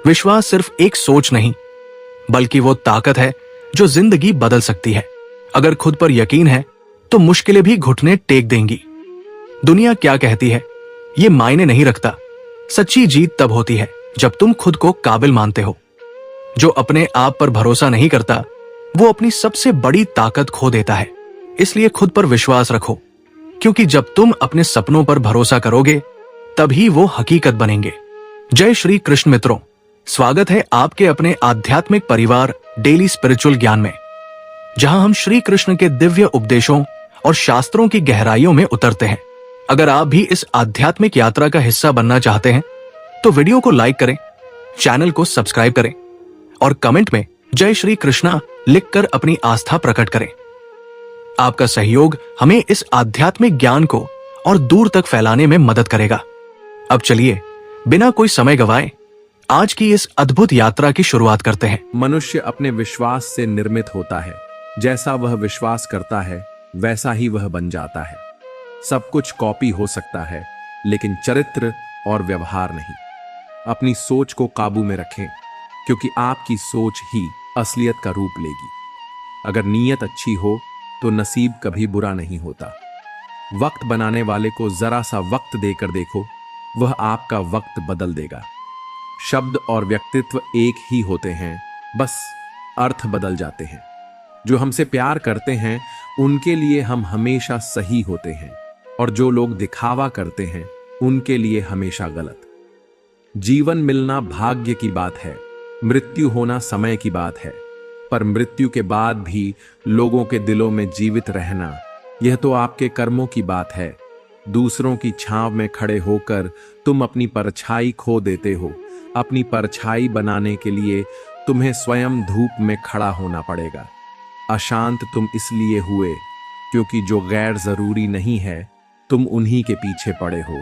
विश्वास सिर्फ एक सोच नहीं, बल्कि वो ताकत है जो जिंदगी बदल सकती है। अगर खुद पर यकीन है तो मुश्किलें भी घुटने टेक देंगी। दुनिया क्या कहती है ये मायने नहीं रखता। सच्ची जीत तब होती है जब तुम खुद को काबिल मानते हो। जो अपने आप पर भरोसा नहीं करता वो अपनी सबसे बड़ी ताकत खो देता है। इसलिए खुद पर विश्वास रखो, क्योंकि जब तुम अपने सपनों पर भरोसा करोगे तभी वो हकीकत बनेंगे। जय श्री कृष्ण मित्रों, स्वागत है आपके अपने आध्यात्मिक परिवार डेली स्पिरिचुअल ज्ञान में, जहां हम श्री कृष्ण के दिव्य उपदेशों और शास्त्रों की गहराइयों में उतरते हैं। अगर आप भी इस आध्यात्मिक यात्रा का हिस्सा बनना चाहते हैं तो वीडियो को लाइक करें, चैनल को सब्सक्राइब करें और कमेंट में जय श्री कृष्णा लिखकर अपनी आस्था प्रकट करें। आपका सहयोग हमें इस आध्यात्मिक ज्ञान को और दूर तक फैलाने में मदद करेगा। अब चलिए बिना कोई समय गवाए आज की इस अद्भुत यात्रा की शुरुआत करते हैं। मनुष्य अपने विश्वास से निर्मित होता है। जैसा वह विश्वास करता है वैसा ही वह बन जाता है। सब कुछ कॉपी हो सकता है, लेकिन चरित्र और व्यवहार नहीं। अपनी सोच को काबू में रखें, क्योंकि आपकी सोच ही असलियत का रूप लेगी। अगर नीयत अच्छी हो तो नसीब कभी बुरा नहीं होता। वक्त बनाने वाले को जरा सा वक्त देकर देखो, वह आपका वक्त बदल देगा। शब्द और व्यक्तित्व एक ही होते हैं, बस अर्थ बदल जाते हैं। जो हमसे प्यार करते हैं उनके लिए हम हमेशा सही होते हैं, और जो लोग दिखावा करते हैं उनके लिए हमेशा गलत। जीवन मिलना भाग्य की बात है, मृत्यु होना समय की बात है, पर मृत्यु के बाद भी लोगों के दिलों में जीवित रहना, यह तो आपके कर्मों की बात है। दूसरों की छांव में खड़े होकर तुम अपनी परछाई खो देते हो। अपनी परछाई बनाने के लिए तुम्हें स्वयं धूप में खड़ा होना पड़ेगा। अशांत तुम इसलिए हुए क्योंकि जो गैर जरूरी नहीं है तुम उन्हीं के पीछे पड़े हो।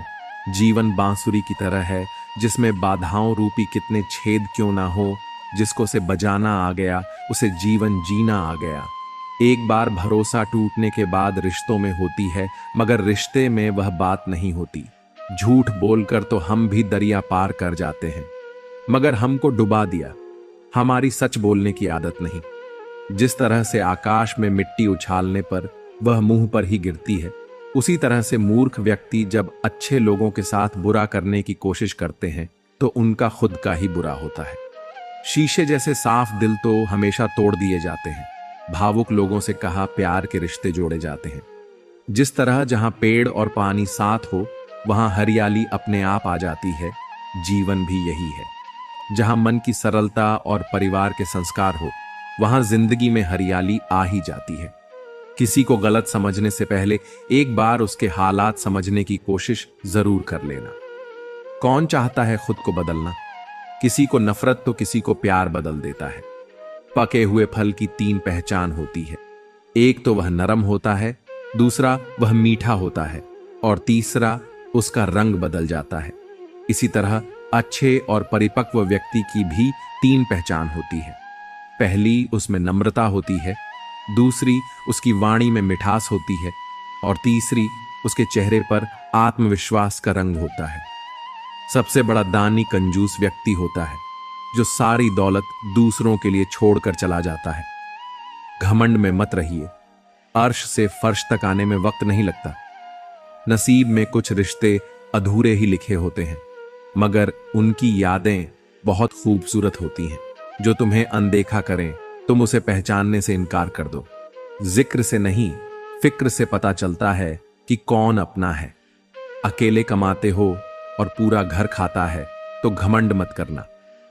जीवन बांसुरी की तरह है, जिसमें बाधाओं रूपी कितने छेद क्यों ना हो, जिसको से बजाना आ गया उसे जीवन जीना आ गया। एक बार भरोसा टूटने के बाद रिश्तों में होती है, मगर रिश्ते में वह बात नहीं होती। झूठ बोलकर तो हम भी दरिया पार कर जाते हैं, मगर हमको डुबा दिया हमारी सच बोलने की आदत नहीं। जिस तरह से आकाश में मिट्टी उछालने पर वह मुंह पर ही गिरती है, उसी तरह से मूर्ख व्यक्ति जब अच्छे लोगों के साथ बुरा करने की कोशिश करते हैं तो उनका खुद का ही बुरा होता है। शीशे जैसे साफ दिल तो हमेशा तोड़ दिए जाते हैं। भावुक लोगों से कहा प्यार के रिश्ते जोड़े जाते हैं। जिस तरह जहां पेड़ और पानी साथ हो वहां हरियाली अपने आप आ जाती है, जीवन भी यही है। जहां मन की सरलता और परिवार के संस्कार हो वहां जिंदगी में हरियाली आ ही जाती है। किसी को गलत समझने से पहले एक बार उसके हालात समझने की कोशिश जरूर कर लेना। कौन चाहता है खुद को बदलना? किसी को नफरत तो किसी को प्यार बदल देता है। पके हुए फल की 3 पहचान होती है। एक तो वह नरम होता है, दूसरा वह मीठा होता है, और तीसरा उसका रंग बदल जाता है। इसी तरह अच्छे और परिपक्व व्यक्ति की भी 3 पहचान होती है। पहली उसमें नम्रता होती है, दूसरी उसकी वाणी में मिठास होती है, और तीसरी उसके चेहरे पर आत्मविश्वास का रंग होता है। सबसे बड़ा दानी कंजूस व्यक्ति होता है, जो सारी दौलत दूसरों के लिए छोड़कर चला जाता है। घमंड में मत रहिए, अर्श से फर्श तक आने में वक्त नहीं लगता। नसीब में कुछ रिश्ते अधूरे ही लिखे होते हैं, मगर उनकी यादें बहुत खूबसूरत होती हैं। जो तुम्हें अनदेखा करें तुम उसे पहचानने से इनकार कर दो। जिक्र से नहीं, फिक्र से पता चलता है कि कौन अपना है। अकेले कमाते हो और पूरा घर खाता है तो घमंड मत करना।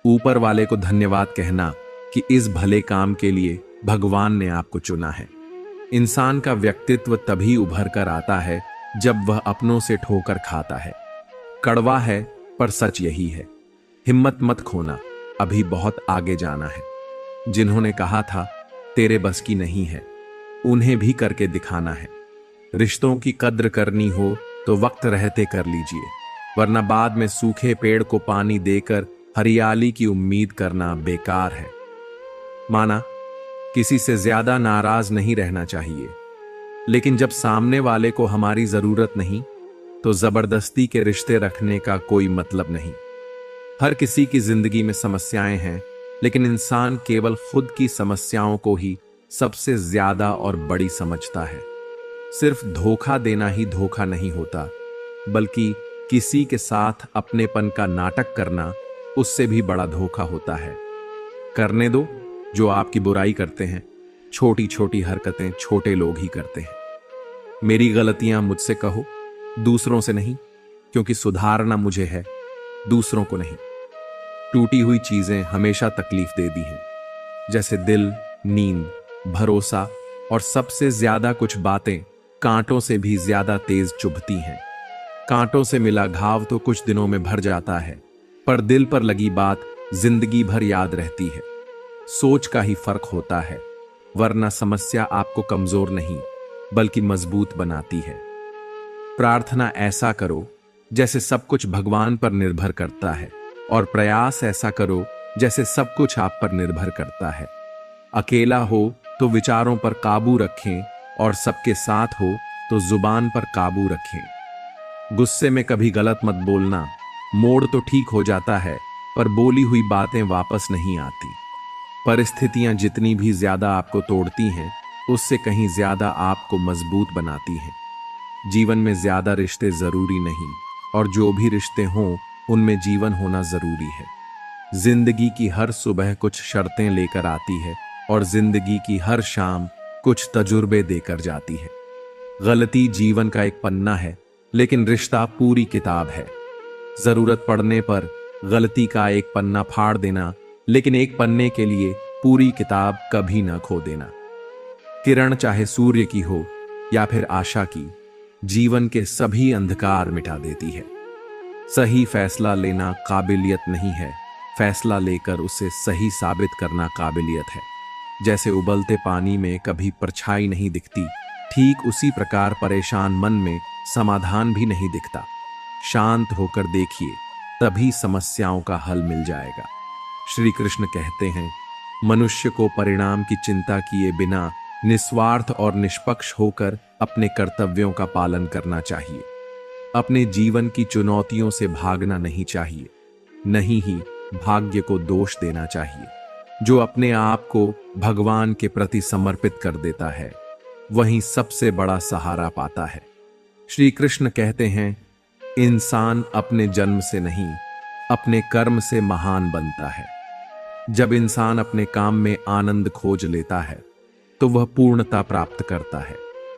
ऊपर वाले को धन्यवाद कहना कि इस भले काम के लिए भगवान ने आपको चुना है। इंसान का व्यक्तित्व तभी उभर कर आता है जब वह अपनों से ठोकर खाता है। कड़वा है पर सच यही है। हिम्मत मत खोना, अभी बहुत आगे जाना है। जिन्होंने कहा था तेरे बस की नहीं है, उन्हें भी करके दिखाना है। रिश्तों की कद्र करनी हो तो वक्त रहते कर लीजिए, वरना बाद में सूखे पेड़ को पानी देकर हरियाली की उम्मीद करना बेकार है। माना किसी से ज्यादा नाराज नहीं रहना चाहिए, लेकिन जब सामने वाले को हमारी जरूरत नहीं तो जबरदस्ती के रिश्ते रखने का कोई मतलब नहीं। हर किसी की जिंदगी में समस्याएं हैं, लेकिन इंसान केवल खुद की समस्याओं को ही सबसे ज्यादा और बड़ी समझता है। सिर्फ धोखा देना ही धोखा नहीं होता, बल्कि किसी के साथ अपनेपन का नाटक करना उससे भी बड़ा धोखा होता है। करने दो जो आपकी बुराई करते हैं। छोटी छोटी हरकतें छोटे लोग ही करते हैं। मेरी गलतियां मुझसे कहो, दूसरों से नहीं, क्योंकि सुधारना मुझे है, दूसरों को नहीं। टूटी हुई चीजें हमेशा तकलीफ दे दी हैं, जैसे दिल, नींद, भरोसा और सबसे ज्यादा कुछ बातें कांटों से भी ज्यादा तेज चुभती हैं। कांटों से मिला घाव तो कुछ दिनों में भर जाता है, पर दिल पर लगी बात जिंदगी भर याद रहती है। सोच का ही फर्क होता है, वरना समस्या आपको कमजोर नहीं बल्कि मजबूत बनाती है। प्रार्थना ऐसा करो जैसे सब कुछ भगवान पर निर्भर करता है, और प्रयास ऐसा करो जैसे सब कुछ आप पर निर्भर करता है। अकेला हो तो विचारों पर काबू रखें, और सबके साथ हो तो जुबान पर काबू रखें। गुस्से में कभी गलत मत बोलना। मोड़ तो ठीक हो जाता है, पर बोली हुई बातें वापस नहीं आती। परिस्थितियां जितनी भी ज्यादा आपको तोड़ती हैं, उससे कहीं ज्यादा आपको मजबूत बनाती हैं। जीवन में ज्यादा रिश्ते जरूरी नहीं, और जो भी रिश्ते हों उनमें जीवन होना जरूरी है। जिंदगी की हर सुबह कुछ शर्तें लेकर आती है, और जिंदगी की हर शाम कुछ तजुर्बे देकर जाती है। गलती जीवन का एक पन्ना है, लेकिन रिश्ता पूरी किताब है। जरूरत पड़ने पर गलती का एक पन्ना फाड़ देना, लेकिन एक पन्ने के लिए पूरी किताब कभी ना खो देना। किरण चाहे सूर्य की हो या फिर आशा की, जीवन के सभी अंधकार मिटा देती है। सही फैसला लेना काबिलियत नहीं है, फैसला लेकर उसे सही साबित करना काबिलियत है। जैसे उबलते पानी में कभी परछाई नहीं दिखती, ठीक उसी प्रकार परेशान मन में समाधान भी नहीं दिखता। शांत होकर देखिए, तभी समस्याओं का हल मिल जाएगा। श्री कृष्ण कहते हैं, मनुष्य को परिणाम की चिंता किए बिना निस्वार्थ और निष्पक्ष होकर अपने कर्तव्यों का पालन करना चाहिए। अपने जीवन की चुनौतियों से भागना नहीं चाहिए, नहीं ही भाग्य को दोष देना चाहिए। जो अपने आप को भगवान के प्रति समर्पित कर देता है, वही सबसे बड़ा सहारा पाता है। श्री कृष्ण कहते हैं, इंसान अपने जन्म से नहीं, अपने कर्म से महान बनता है। जब इंसान अपने काम में आनंद खोज लेता है, तो वह पूर्णता प्राप्त करता है।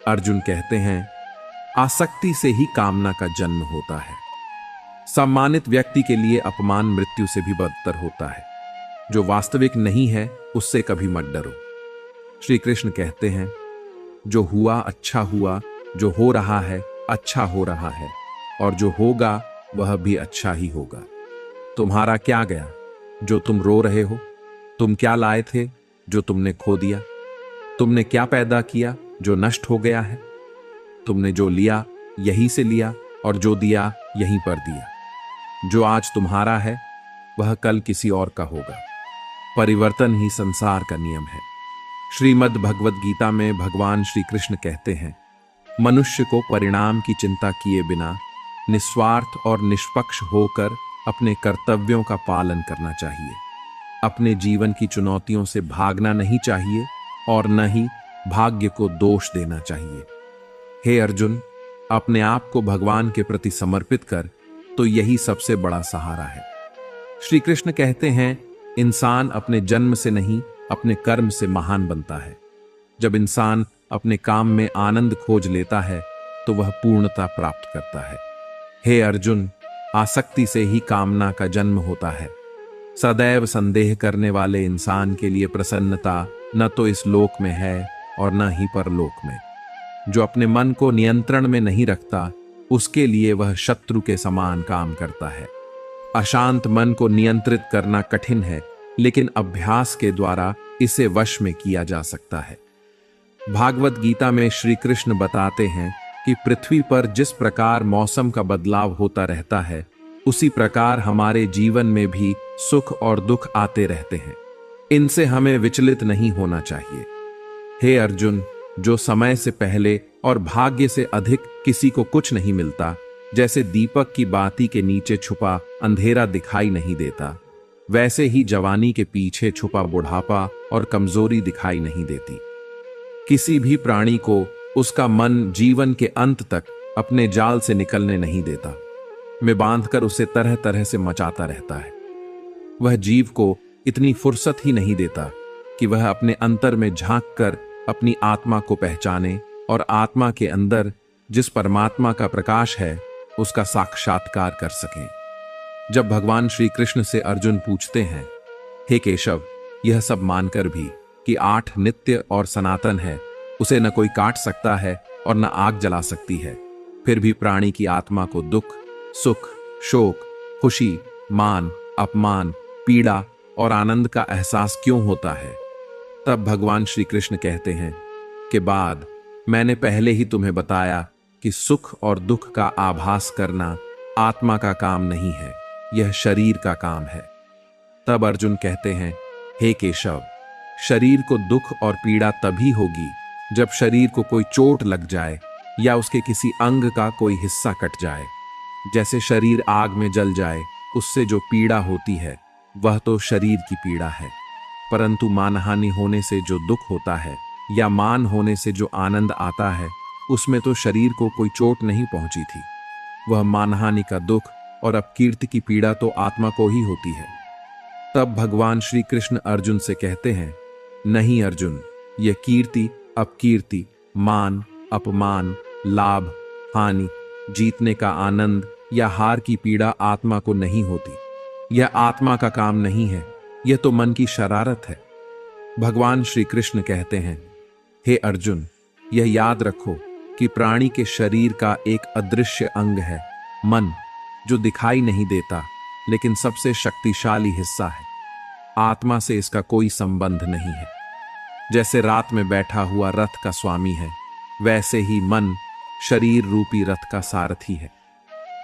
अर्जुन कहते हैं, आसक्ति से ही कामना का जन्म होता है। सम्मानित व्यक्ति के लिए अपमान मृत्यु से भी बदतर होता है। जो वास्तविक नहीं है, उससे कभी मत डरो। श्री कृष्ण कहते हैं, जो हुआ अच्छा हुआ, जो हो रहा है अच्छा हो रहा है, और जो होगा वह भी अच्छा ही होगा। तुम्हारा क्या गया जो तुम रो रहे हो? तुम क्या लाए थे जो तुमने खो दिया? तुमने क्या पैदा किया जो नष्ट हो गया है? तुमने जो लिया यहीं से लिया, और जो दिया यहीं पर दिया। जो आज तुम्हारा है वह कल किसी और का होगा। परिवर्तन ही संसार का नियम है। श्रीमद् भगवद गीता में भगवान श्री कृष्ण कहते हैं, मनुष्य को परिणाम की चिंता किए बिना निस्वार्थ और निष्पक्ष होकर अपने कर्तव्यों का पालन करना चाहिए। अपने जीवन की चुनौतियों से भागना नहीं चाहिए, और न ही भाग्य को दोष देना चाहिए। हे अर्जुन, अपने आप को भगवान के प्रति समर्पित कर, तो यही सबसे बड़ा सहारा है। श्री कृष्ण कहते हैं, इंसान अपने जन्म से नहीं, अपने कर्म से महान बनता है। जब इंसान अपने काम में आनंद खोज लेता है, तो वह पूर्णता प्राप्त करता है। हे अर्जुन, आसक्ति से ही कामना का जन्म होता है। सदैव संदेह करने वाले इंसान के लिए प्रसन्नता न तो इस लोक में है और न ही परलोक में। जो अपने मन को नियंत्रण में नहीं रखता, उसके लिए वह शत्रु के समान काम करता है। अशांत मन को नियंत्रित करना कठिन है, लेकिन अभ्यास के द्वारा इसे वश में किया जा सकता है। भागवत गीता में श्री कृष्ण बताते हैं कि पृथ्वी पर जिस प्रकार मौसम का बदलाव होता रहता है, उसी प्रकार हमारे जीवन में भी सुख और दुख आते रहते हैं। इनसे हमें विचलित नहीं होना चाहिए। हे अर्जुन, जो समय से पहले और भाग्य से अधिक किसी को कुछ नहीं मिलता, जैसे दीपक की बाती के नीचे छुपा अंधेरा दिखाई नहीं देता, वैसे ही जवानी के पीछे छुपा बुढ़ापा और कमजोरी दिखाई नहीं देती। किसी भी प्राणी को उसका मन जीवन के अंत तक अपने जाल से निकलने नहीं देता, में बांधकर उसे तरह तरह से मचाता रहता है। वह जीव को इतनी फुर्सत ही नहीं देता कि वह अपने अंतर में झांक कर अपनी आत्मा को पहचाने और आत्मा के अंदर जिस परमात्मा का प्रकाश है उसका साक्षात्कार कर सके। जब भगवान श्री कृष्ण से अर्जुन पूछते हैं, हे केशव, यह सब मानकर भी कि 8 नित्य और सनातन है, उसे न कोई काट सकता है और न आग जला सकती है, फिर भी प्राणी की आत्मा को दुख, सुख, शोक, खुशी, मान, अपमान, पीड़ा और आनंद का एहसास क्यों होता है? तब भगवान श्री कृष्ण कहते हैं कि बाद मैंने पहले ही तुम्हें बताया कि सुख और दुख का आभास करना आत्मा का काम नहीं है, यह शरीर का काम है। तब अर्जुन कहते हैं, हे केशव, शरीर को दुख और पीड़ा तभी होगी जब शरीर को कोई चोट लग जाए या उसके किसी अंग का कोई हिस्सा कट जाए। जैसे शरीर आग में जल जाए, उससे जो पीड़ा होती है वह तो शरीर की पीड़ा है, परंतु मानहानि होने से जो दुख होता है या मान होने से जो आनंद आता है, उसमें तो शरीर को कोई चोट नहीं पहुंची थी। वह मानहानि का दुख और अपकीर्ति की पीड़ा तो आत्मा को ही होती है। तब भगवान श्री कृष्ण अर्जुन से कहते हैं, नहीं अर्जुन, यह कीर्ति, अपकीर्ति, मान, अपमान, लाभ, हानि, जीतने का आनंद या हार की पीड़ा आत्मा को नहीं होती। यह आत्मा का काम नहीं है, यह तो मन की शरारत है। भगवान श्री कृष्ण कहते हैं, हे अर्जुन, यह याद रखो कि प्राणी के शरीर का एक अदृश्य अंग है मन, जो दिखाई नहीं देता लेकिन सबसे शक्तिशाली हिस्सा है। आत्मा से इसका कोई संबंध नहीं है। जैसे रात में बैठा हुआ रथ का स्वामी है, वैसे ही मन शरीर रूपी रथ का सारथी है।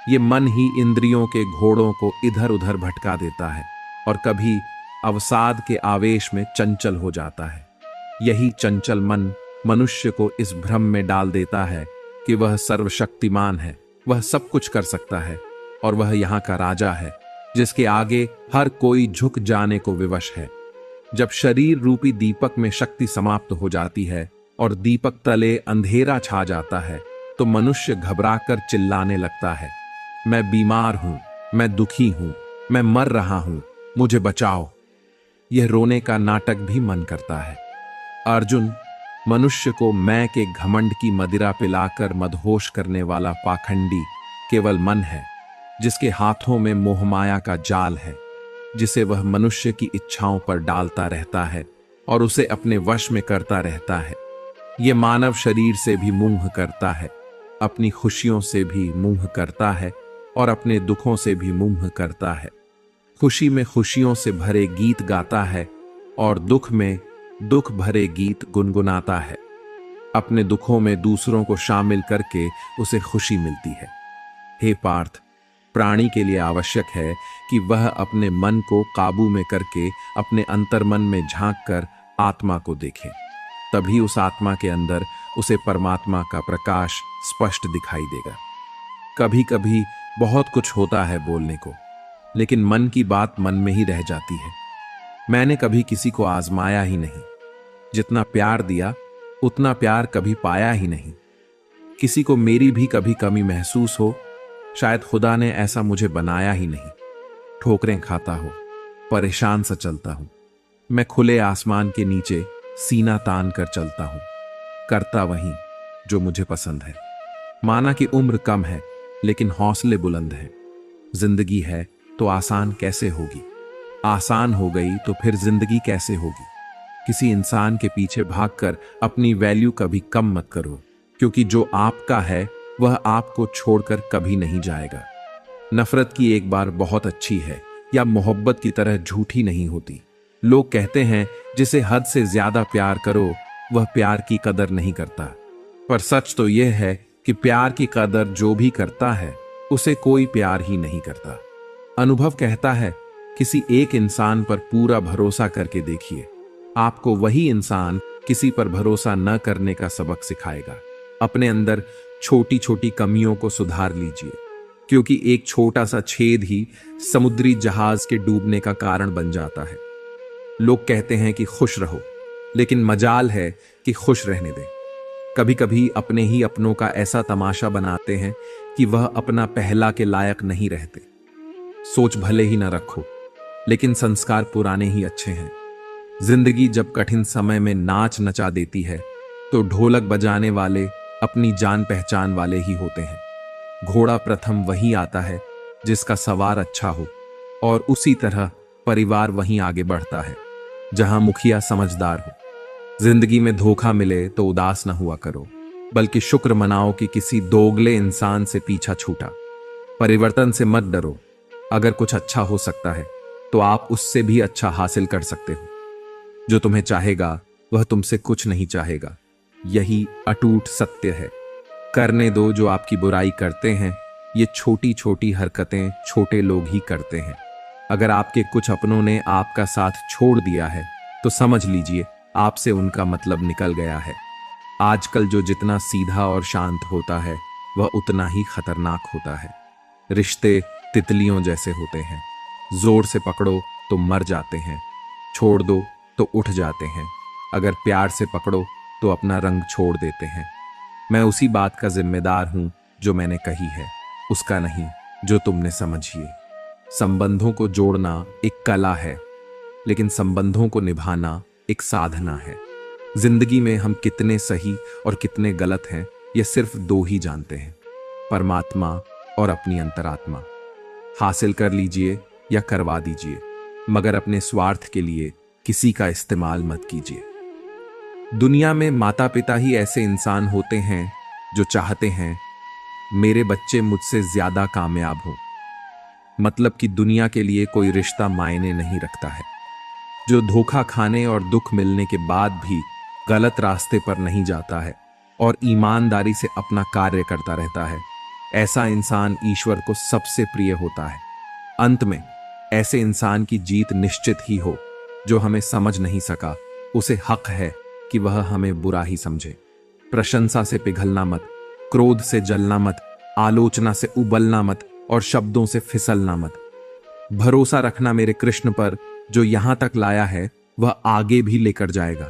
ये मन ही इंद्रियों के घोड़ों को इधर उधर भटका देता है और कभी अवसाद के आवेश में चंचल हो जाता है। यही चंचल मन मनुष्य को इस भ्रम में डाल देता है कि वह सर्वशक्तिमान है, वह सब कुछ कर सकता है और वह यहाँ का राजा है, जिसके आगे हर कोई झुक जाने को विवश है। जब शरीर रूपी दीपक में शक्ति समाप्त हो जाती है और दीपक तले अंधेरा छा जाता है, तो मनुष्य घबराकर चिल्लाने लगता है, मैं बीमार हूं, मैं दुखी हूं, मैं मर रहा हूं, मुझे बचाओ। यह रोने का नाटक भी मन करता है। अर्जुन, मनुष्य को मैं के घमंड की मदिरा पिलाकर मदहोश करने वाला पाखंडी केवल मन है, जिसके हाथों में मोहमाया का जाल है, जिसे वह मनुष्य की इच्छाओं पर डालता रहता है और उसे अपने वश में करता रहता है। यह मानव शरीर से भी मुंह करता है, अपनी खुशियों से भी मुंह करता है और अपने दुखों से भी मुंह करता है। खुशी में खुशियों से भरे गीत गाता है और दुख में दुख भरे गीत गुनगुनाता है। अपने दुखों में दूसरों को शामिल करके उसे खुशी मिलती है। हे पार्थ, प्राणी के लिए आवश्यक है कि वह अपने मन को काबू में करके अपने अंतर्मन में झांक कर आत्मा को देखे। तभी उस आत्मा के अंदर उसे परमात्मा का प्रकाश स्पष्ट दिखाई देगा। कभी कभी बहुत कुछ होता है बोलने को, लेकिन मन की बात मन में ही रह जाती है। मैंने कभी किसी को आजमाया ही नहीं, जितना प्यार दिया उतना प्यार कभी पाया ही नहीं। किसी को मेरी भी कभी कमी महसूस हो, शायद खुदा ने ऐसा मुझे बनाया ही नहीं। ठोकरें खाता हो, परेशान सा चलता हूं। मैं खुले आसमान के नीचे सीना तान कर चलता हूं, करता वही जो मुझे पसंद है। माना कि उम्र कम है लेकिन हौसले बुलंद हैं। जिंदगी है तो आसान कैसे होगी? आसान हो गई तो फिर जिंदगी कैसे होगी? किसी इंसान के पीछे भागकर अपनी वैल्यू कभी कम मत करो, क्योंकि जो आपका है वह आपको छोड़कर कभी नहीं जाएगा। नफरत की एक बार बहुत अच्छी है या मोहब्बत की तरह झूठी नहीं होती। लोग कहते हैं जिसे हद से ज्यादा प्यार करो वह प्यार की कदर नहीं करता, पर सच तो यह है कि प्यार की कदर जो भी करता है उसे कोई प्यार ही नहीं करता। अनुभव कहता है किसी एक इंसान पर पूरा भरोसा करके देखिए, आपको वही इंसान किसी पर भरोसा न करने का सबक सिखाएगा। अपने अंदर छोटी छोटी कमियों को सुधार लीजिए, क्योंकि एक छोटा सा छेद ही समुद्री जहाज के डूबने का कारण बन जाता है। लोग कहते हैं कि खुश रहो, लेकिन मजाल है कि खुश रहने दें। कभी कभी अपने ही अपनों का ऐसा तमाशा बनाते हैं कि वह अपना पहला के लायक नहीं रहते। सोच भले ही न रखो, लेकिन संस्कार पुराने ही अच्छे हैं। जिंदगी जब कठिन समय में नाच नचा देती है तो ढोलक बजाने वाले अपनी जान पहचान वाले ही होते हैं। घोड़ा प्रथम वही आता है जिसका सवार अच्छा हो, और उसी तरह परिवार वहीं आगे बढ़ता है जहां मुखिया समझदार हो। जिंदगी में धोखा मिले तो उदास न हुआ करो, बल्कि शुक्र मनाओ कि किसी दोगले इंसान से पीछा छूटा। परिवर्तन से मत डरो, अगर कुछ अच्छा हो सकता है तो आप उससे भी अच्छा हासिल कर सकते हो। जो तुम्हें चाहेगा वह तुमसे कुछ नहीं चाहेगा, यही अटूट सत्य है। करने दो जो आपकी बुराई करते हैं, ये छोटी छोटी हरकतें छोटे लोग ही करते हैं। अगर आपके कुछ अपनों ने आपका साथ छोड़ दिया है तो समझ लीजिए आपसे उनका मतलब निकल गया है। आजकल जो जितना सीधा और शांत होता है वह उतना ही खतरनाक होता है। रिश्ते तितलियों जैसे होते हैं, जोर से पकड़ो तो मर जाते हैं, छोड़ दो तो उठ जाते हैं। अगर प्यार से पकड़ो तो अपना रंग छोड़ देते हैं। मैं उसी बात का जिम्मेदार हूं जो मैंने कही है, उसका नहीं जो तुमने समझिए। संबंधों को जोड़ना एक कला है, लेकिन संबंधों को निभाना एक साधना है। जिंदगी में हम कितने सही और कितने गलत हैं ये सिर्फ दो ही जानते हैं, परमात्मा और अपनी अंतरात्मा। हासिल कर लीजिए या करवा दीजिए, मगर अपने स्वार्थ के लिए किसी का इस्तेमाल मत कीजिए। दुनिया में माता पिता ही ऐसे इंसान होते हैं जो चाहते हैं मेरे बच्चे मुझसे ज्यादा कामयाब हों। मतलब कि दुनिया के लिए कोई रिश्ता मायने नहीं रखता है। जो धोखा खाने और दुख मिलने के बाद भी गलत रास्ते पर नहीं जाता है और ईमानदारी से अपना कार्य करता रहता है, ऐसा इंसान ईश्वर को सबसे प्रिय होता है। अंत में ऐसे इंसान की जीत निश्चित ही हो। जो हमें समझ नहीं सका उसे हक है कि वह हमें बुरा ही समझे। प्रशंसा से पिघलना मत, क्रोध से जलना मत, आलोचना से उबलना मत और शब्दों से फिसलना मत। भरोसा रखना मेरे कृष्ण पर, जो यहां तक लाया है वह आगे भी लेकर जाएगा।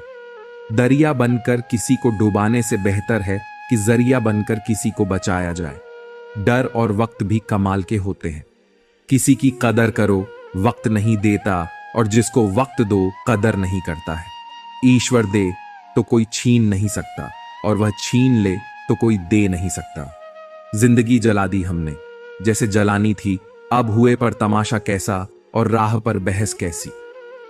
दरिया बनकर किसी को डुबाने से बेहतर है कि जरिया बनकर किसी को बचाया जाए। डर और वक्त भी कमाल के होते हैं। किसी की कदर करो, वक्त नहीं देता, और जिसको वक्त दो कदर नहीं करता है। ईश्वर दे तो कोई छीन नहीं सकता, और वह छीन ले तो कोई दे नहीं सकता। जिंदगी जला दी हमने जैसे जलानी थी, अब हुए पर तमाशा कैसा और राह पर बहस कैसी।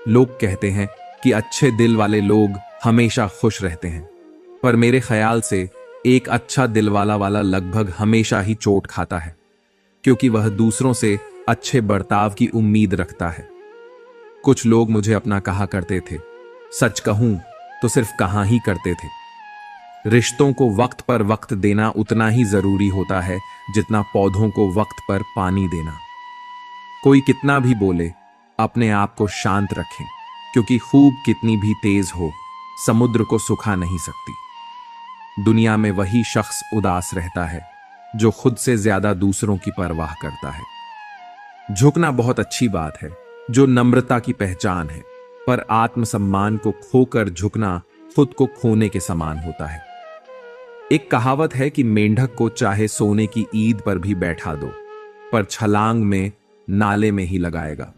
लोग कहते हैं कि अच्छे दिल वाले लोग हमेशा खुश रहते हैं, पर मेरे ख्याल से एक अच्छा दिल वाला लगभग हमेशा ही चोट खाता है, क्योंकि वह दूसरों से अच्छे बर्ताव की उम्मीद रखता है। कुछ लोग मुझे अपना कहा करते थे, सच कहूं तो सिर्फ कहा ही करते थे। रिश्तों को वक्त पर वक्त देना उतना ही जरूरी होता है जितना पौधों को वक्त पर पानी देना। कोई कितना भी बोले, अपने आप को शांत रखें, क्योंकि खूब कितनी भी तेज हो समुद्र को सुखा नहीं सकती। दुनिया में वही शख्स उदास रहता है जो खुद से ज्यादा दूसरों की परवाह करता है। झुकना बहुत अच्छी बात है, जो नम्रता की पहचान है, पर आत्मसम्मान को खोकर झुकना खुद को खोने के समान होता है। एक कहावत है कि मेंढक को चाहे सोने की ईद पर भी बैठा दो, पर छलांग में नाले में ही लगाएगा।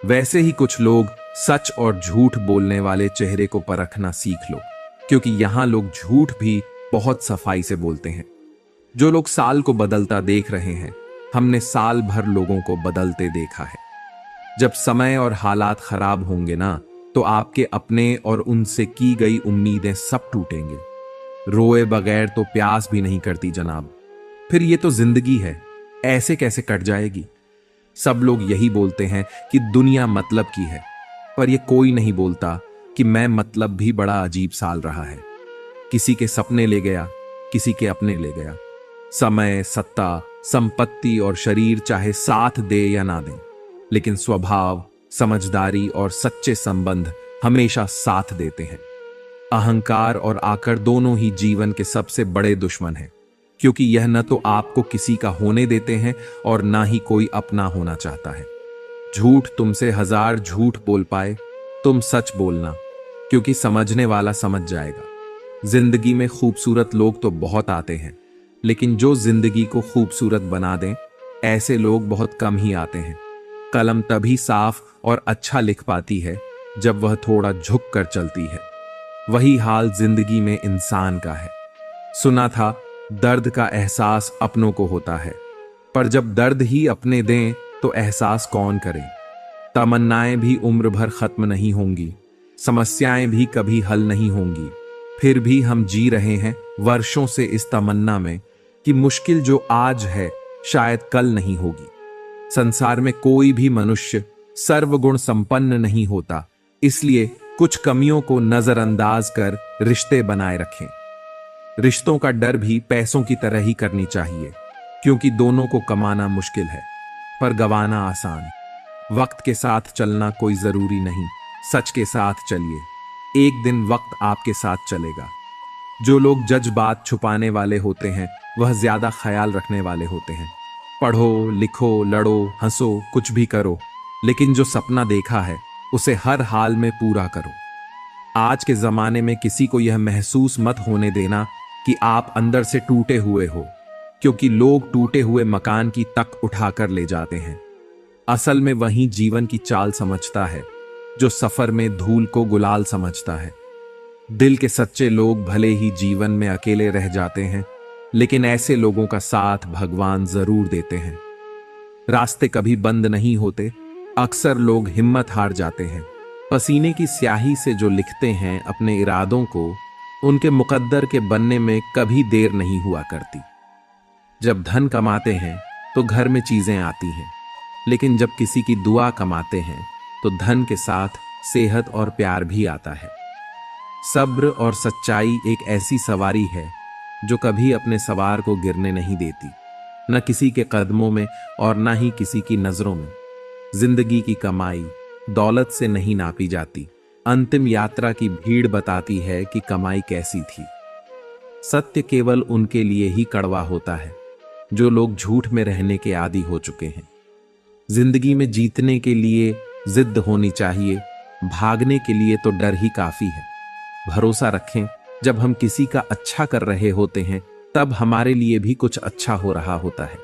वैसे ही कुछ लोग सच और झूठ बोलने वाले चेहरे को परखना सीख लो, क्योंकि यहां लोग झूठ भी बहुत सफाई से बोलते हैं। जो लोग साल को बदलता देख रहे हैं, हमने साल भर लोगों को बदलते देखा है। जब समय और हालात खराब होंगे ना, तो आपके अपने और उनसे की गई उम्मीदें सब टूटेंगे। रोए बगैर तो प्यास भी नहीं करती जनाब। फिर ये तो जिंदगी है, ऐसे कैसे कट जाएगी। सब लोग यही बोलते हैं कि दुनिया मतलब की है, पर ये कोई नहीं बोलता कि मैं मतलब भी बड़ा अजीब साल रहा है। किसी के सपने ले गया, किसी के अपने ले गया। समय, सत्ता, संपत्ति और शरीर चाहे साथ दे या ना दे, लेकिन स्वभाव, समझदारी और सच्चे संबंध हमेशा साथ देते हैं। अहंकार और आकर दोनों ही जीवन के सबसे बड़े दुश्मन हैं। क्योंकि यह न तो आपको किसी का होने देते हैं और ना ही कोई अपना होना चाहता है। झूठ तुमसे 1000 झूठ बोल पाए, तुम सच बोलना, क्योंकि समझने वाला समझ जाएगा। जिंदगी में खूबसूरत लोग तो बहुत आते हैं, लेकिन जो जिंदगी को खूबसूरत बना दें, ऐसे लोग बहुत कम ही आते हैं। कलम तभी साफ और अच्छा लिख पाती है जब वह थोड़ा झुक कर चलती है। वही हाल जिंदगी में इंसान का है। सुना था दर्द का एहसास अपनों को होता है, पर जब दर्द ही अपने दें तो एहसास कौन करे। तमन्नाएं भी उम्र भर खत्म नहीं होंगी, समस्याएं भी कभी हल नहीं होंगी, फिर भी हम जी रहे हैं वर्षों से इस तमन्ना में कि मुश्किल जो आज है शायद कल नहीं होगी। संसार में कोई भी मनुष्य सर्वगुण संपन्न नहीं होता, इसलिए कुछ कमियों को नजरअंदाज कर रिश्ते बनाए रखें। रिश्तों का डर भी पैसों की तरह ही करनी चाहिए, क्योंकि दोनों को कमाना मुश्किल है पर गंवाना आसान। वक्त के साथ चलना कोई जरूरी नहीं, सच के साथ चलिए, एक दिन वक्त आपके साथ चलेगा। जो लोग जज्बात छुपाने वाले होते हैं वह ज्यादा ख्याल रखने वाले होते हैं। पढ़ो, लिखो, लड़ो, हंसो, कुछ भी करो, लेकिन जो सपना देखा है उसे हर हाल में पूरा करो। आज के जमाने में किसी को यह महसूस मत होने देना कि आप अंदर से टूटे हुए हो, क्योंकि लोग टूटे हुए मकान की तक उठाकर ले जाते हैं। असल में वही जीवन की चाल समझता है जो सफर में धूल को गुलाल समझता है। दिल के सच्चे लोग भले ही जीवन में अकेले रह जाते हैं, लेकिन ऐसे लोगों का साथ भगवान जरूर देते हैं। रास्ते कभी बंद नहीं होते, अक्सर लोग हिम्मत हार जाते हैं। पसीने की स्याही से जो लिखते हैं अपने इरादों को, उनके मुकद्दर के बनने में कभी देर नहीं हुआ करती। जब धन कमाते हैं तो घर में चीजें आती हैं, लेकिन जब किसी की दुआ कमाते हैं तो धन के साथ सेहत और प्यार भी आता है। सब्र और सच्चाई एक ऐसी सवारी है जो कभी अपने सवार को गिरने नहीं देती, न किसी के कदमों में और न ही किसी की नजरों में। जिंदगी की कमाई दौलत से नहीं नापी जाती, अंतिम यात्रा की भीड़ बताती है कि कमाई कैसी थी। सत्य केवल उनके लिए ही कड़वा होता है जो लोग झूठ में रहने के आदी हो चुके हैं। जिंदगी में जीतने के लिए जिद्द होनी चाहिए, भागने के लिए तो डर ही काफी है। भरोसा रखें, जब हम किसी का अच्छा कर रहे होते हैं तब हमारे लिए भी कुछ अच्छा हो रहा होता है।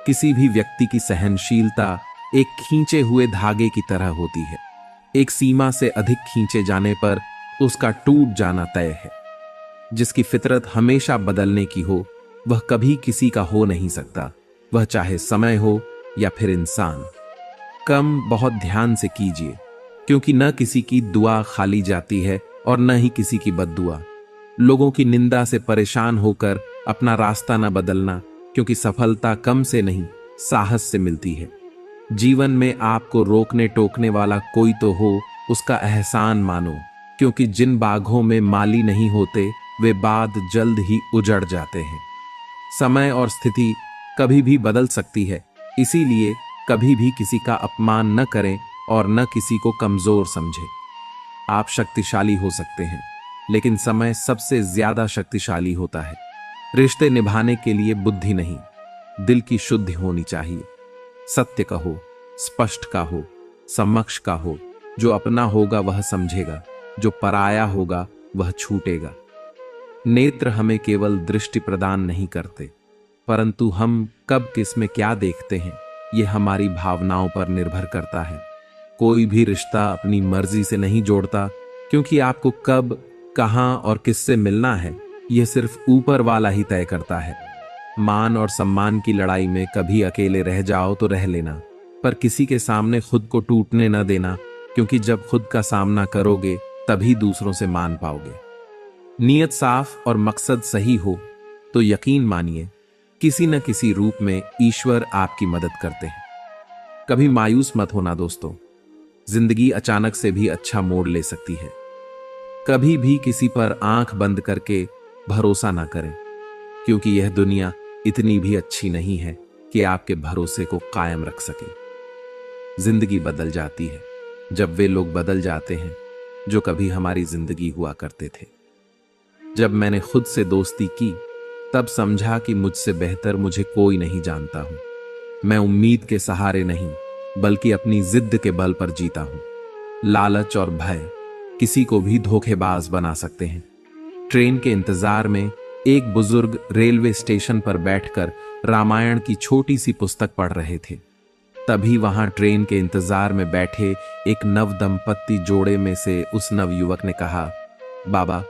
किसी भी व्यक्ति की सहनशीलता एक खींचे हुए धागे की तरह होती है। एक सीमा से अधिक खींचे जाने पर उसका टूट जाना तय है। जिसकी फितरत हमेशा बदलने की हो वह कभी किसी का हो नहीं सकता, वह चाहे समय हो या फिर इंसान। कम बहुत ध्यान से कीजिए, क्योंकि न किसी की दुआ खाली जाती है और न ही किसी की बद्दुआ। लोगों की निंदा से परेशान होकर अपना रास्ता न बदलना, क्योंकि सफलता कम से नहीं साहस से मिलती है। जीवन में आपको रोकने टोकने वाला कोई तो हो, उसका एहसान मानो, क्योंकि जिन बागों में माली नहीं होते वे बाग जल्द ही उजड़ जाते हैं। समय और स्थिति कभी भी बदल सकती है, इसीलिए कभी भी किसी का अपमान न करें और न किसी को कमजोर समझें। आप शक्तिशाली हो सकते हैं, लेकिन समय सबसे ज्यादा शक्तिशाली होता है। रिश्ते निभाने के लिए बुद्धि नहीं, दिल की शुद्धि होनी चाहिए। सत्य कहो, स्पष्ट का हो, समक्ष का हो। जो अपना होगा वह समझेगा, जो पराया होगा वह छूटेगा। नेत्र हमें केवल दृष्टि प्रदान नहीं करते, परंतु हम कब किस में क्या देखते हैं यह हमारी भावनाओं पर निर्भर करता है। कोई भी रिश्ता अपनी मर्जी से नहीं जोड़ता, क्योंकि आपको कब, कहां और किससे मिलना है यह सिर्फ ऊपर वाला ही तय करता है। मान और सम्मान की लड़ाई में कभी अकेले रह जाओ तो रह लेना, पर किसी के सामने खुद को टूटने न देना, क्योंकि जब खुद का सामना करोगे तभी दूसरों से मान पाओगे। नीयत साफ और मकसद सही हो तो यकीन मानिए किसी न किसी रूप में ईश्वर आपकी मदद करते हैं। कभी मायूस मत होना दोस्तों, जिंदगी अचानक से भी अच्छा मोड़ ले सकती है। कभी भी किसी पर आंख बंद करके भरोसा ना करें, क्योंकि यह दुनिया इतनी भी अच्छी नहीं है कि आपके भरोसे को कायम रख सके। जिंदगी बदल जाती है जब वे लोग बदल जाते हैं जो कभी हमारी जिंदगी हुआ करते थे। जब मैंने खुद से दोस्ती की तब समझा कि मुझसे बेहतर मुझे कोई नहीं जानता हूं। मैं उम्मीद के सहारे नहीं बल्कि अपनी जिद के बल पर जीता हूं। लालच और भय किसी को भी धोखेबाज बना सकते हैं। ट्रेन के इंतजार में एक बुजुर्ग रेलवे स्टेशन पर बैठकर रामायण की छोटी सी पुस्तक पढ़ रहे थे। तभी वहां ट्रेन के इंतजार में बैठे एक नव दंपत्ति जोड़े में से उस नवयुवक ने कहा, बाबा,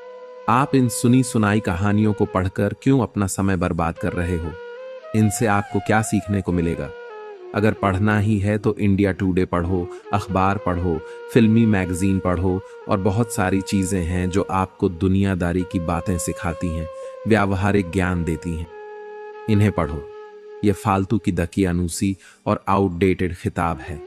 आप इन सुनी सुनाई कहानियों को पढ़कर क्यों अपना समय बर्बाद कर रहे हो? इनसे आपको क्या सीखने को मिलेगा? अगर पढ़ना ही है तो इंडिया टुडे पढ़ो, अखबार पढ़ो, फिल्मी मैगजीन पढ़ो और बहुत सारी चीजें हैं जो आपको दुनियादारी की बातें सिखाती हैं, व्यावहारिक ज्ञान देती हैं। इन्हें पढ़ो। यह फालतू की दकियानूसी और आउटडेटेड खिताब है।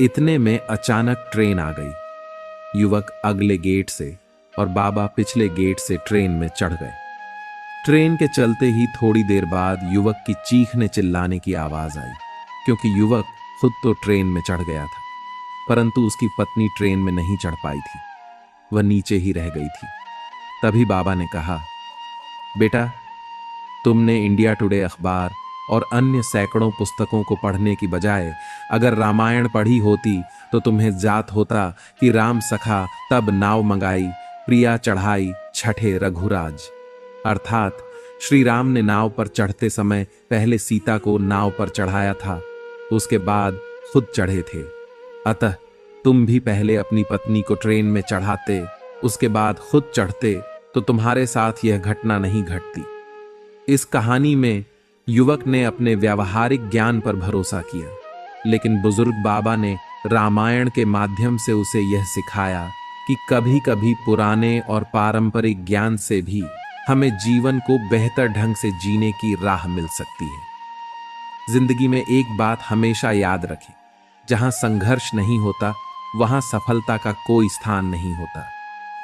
इतने में अचानक ट्रेन आ गई। युवक अगले गेट से और बाबा पिछले गेट से ट्रेन में चढ़ गए। ट्रेन के चलते ही थोड़ी देर बाद युवक की चीखने चिल्लाने की आवाज आई, क्योंकि युवक खुद तो ट्रेन में चढ़ गया था, परंतु उसकी पत्नी ट्रेन में नहीं चढ़ पाई थी। वह नीचे ही रह गई थी। तभी बाबा ने कहा, बेटा, तुमने इंडिया टुडे अखबार और अन्य सैकड़ों पुस्तकों को पढ़ने की बजाय अगर रामायण पढ़ी होती तो तुम्हें जात होता कि राम सखा तब नाव मंगाई, प्रिया चढ़ाई छठे रघुराज। अर्थात श्री राम ने नाव पर चढ़ते समय पहले सीता को नाव पर चढ़ाया था, उसके बाद खुद चढ़े थे। अतः तुम भी पहले अपनी पत्नी को ट्रेन में चढ़ाते, उसके बाद खुद चढ़ते तो तुम्हारे साथ यह घटना नहीं घटती। इस कहानी में युवक ने अपने व्यावहारिक ज्ञान पर भरोसा किया, लेकिन बुजुर्ग बाबा ने रामायण के माध्यम से उसे यह सिखाया कि कभी कभी पुराने और पारंपरिक ज्ञान से भी हमें जीवन को बेहतर ढंग से जीने की राह मिल सकती है। जिंदगी में एक बात हमेशा याद रखें, जहां संघर्ष नहीं होता वहां सफलता का कोई स्थान नहीं होता।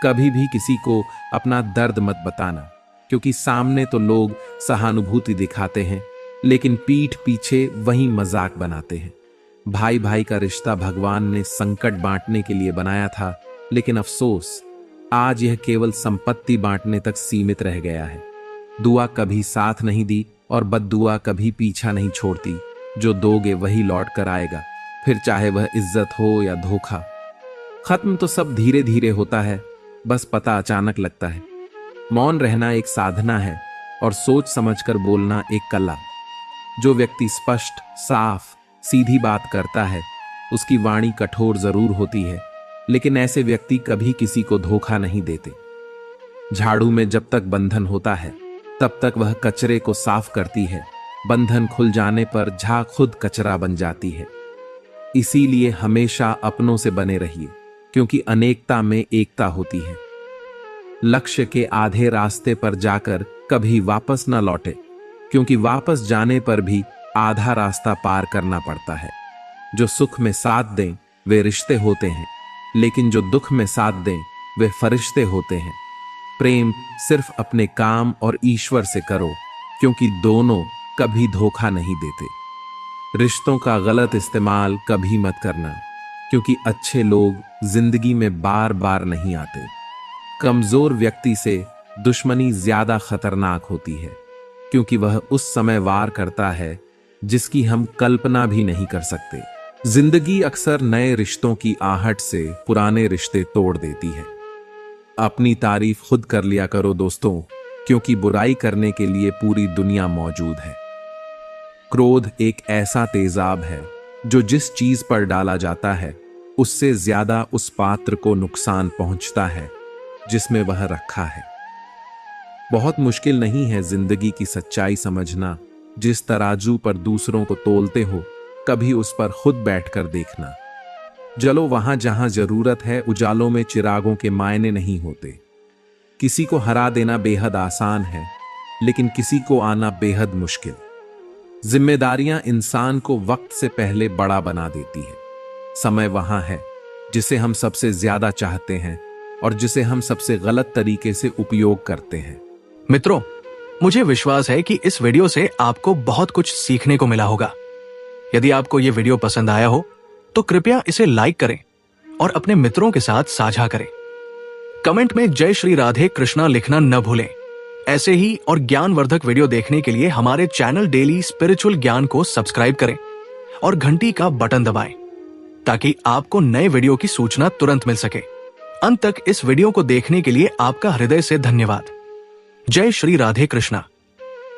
कभी भी किसी को अपना दर्द मत बताना, क्योंकि सामने तो लोग सहानुभूति दिखाते हैं, लेकिन पीठ पीछे वही मजाक बनाते हैं। भाई भाई का रिश्ता भगवान ने संकट बांटने के लिए बनाया था, लेकिन अफसोस आज यह केवल संपत्ति बांटने तक सीमित रह गया है। दुआ कभी साथ नहीं दी और बद्दुआ कभी पीछा नहीं छोड़ती। जो दोगे वही लौट कर आएगा, फिर चाहे वह इज्जत हो या धोखा। खत्म तो सब धीरे धीरे होता है, बस पता अचानक लगता है। मौन रहना एक साधना है और सोच समझकर बोलना एक कला। जो व्यक्ति स्पष्ट, साफ, सीधी बात करता है उसकी वाणी कठोर जरूर होती है, लेकिन ऐसे व्यक्ति कभी किसी को धोखा नहीं देते। झाड़ू में जब तक बंधन होता है तब तक वह कचरे को साफ करती है, बंधन खुल जाने पर झाड़ खुद कचरा बन जाती है। इसीलिए हमेशा अपनों से बने रहिए, क्योंकि अनेकता में एकता होती है। लक्ष्य के आधे रास्ते पर जाकर कभी वापस न लौटे, क्योंकि वापस जाने पर भी आधा रास्ता पार करना पड़ता है। जो सुख में साथ दें वे रिश्ते होते हैं, लेकिन जो दुख में साथ दें वे फरिश्ते होते हैं। प्रेम सिर्फ अपने काम और ईश्वर से करो, क्योंकि दोनों कभी धोखा नहीं देते। रिश्तों का गलत इस्तेमाल कभी मत करना, क्योंकि अच्छे लोग जिंदगी में बार बार नहीं आते। कमजोर व्यक्ति से दुश्मनी ज्यादा खतरनाक होती है, क्योंकि वह उस समय वार करता है जिसकी हम कल्पना भी नहीं कर सकते। जिंदगी अक्सर नए रिश्तों की आहट से पुराने रिश्ते तोड़ देती है। अपनी तारीफ खुद कर लिया करो दोस्तों, क्योंकि बुराई करने के लिए पूरी दुनिया मौजूद है। क्रोध एक ऐसा तेजाब है जो जिस चीज पर डाला जाता है उससे ज्यादा उस पात्र को नुकसान पहुंचता है जिसमें वह रखा है। बहुत मुश्किल नहीं है जिंदगी की सच्चाई समझना। जिस तराजू पर दूसरों को तोलते हो, कभी उस पर खुद बैठकर देखना। जलो वहां जहां जरूरत है, उजालों में चिरागों के मायने नहीं होते। किसी को हरा देना बेहद आसान है, लेकिन किसी को आना बेहद मुश्किल। जिम्मेदारियां इंसान को वक्त से पहले बड़ा बना देती है। समय वहां है जिसे हम सबसे ज्यादा चाहते हैं और जिसे हम सबसे गलत तरीके से उपयोग करते हैं। मित्रों, मुझे विश्वास है कि इस वीडियो से आपको बहुत कुछ सीखने को मिला होगा। यदि आपको यह वीडियो पसंद आया हो तो कृपया इसे लाइक करें और अपने मित्रों के साथ साझा करें। कमेंट में जय श्री राधे कृष्णा लिखना न भूलें। ऐसे ही और ज्ञानवर्धक वीडियो देखने के लिए हमारे चैनल डेली स्पिरिचुअल ज्ञान को सब्सक्राइब करें और घंटी का बटन दबाएं ताकि आपको नए वीडियो की सूचना तुरंत मिल सके। अंत तक इस वीडियो को देखने के लिए आपका हृदय से धन्यवाद। जय श्री राधे कृष्णा।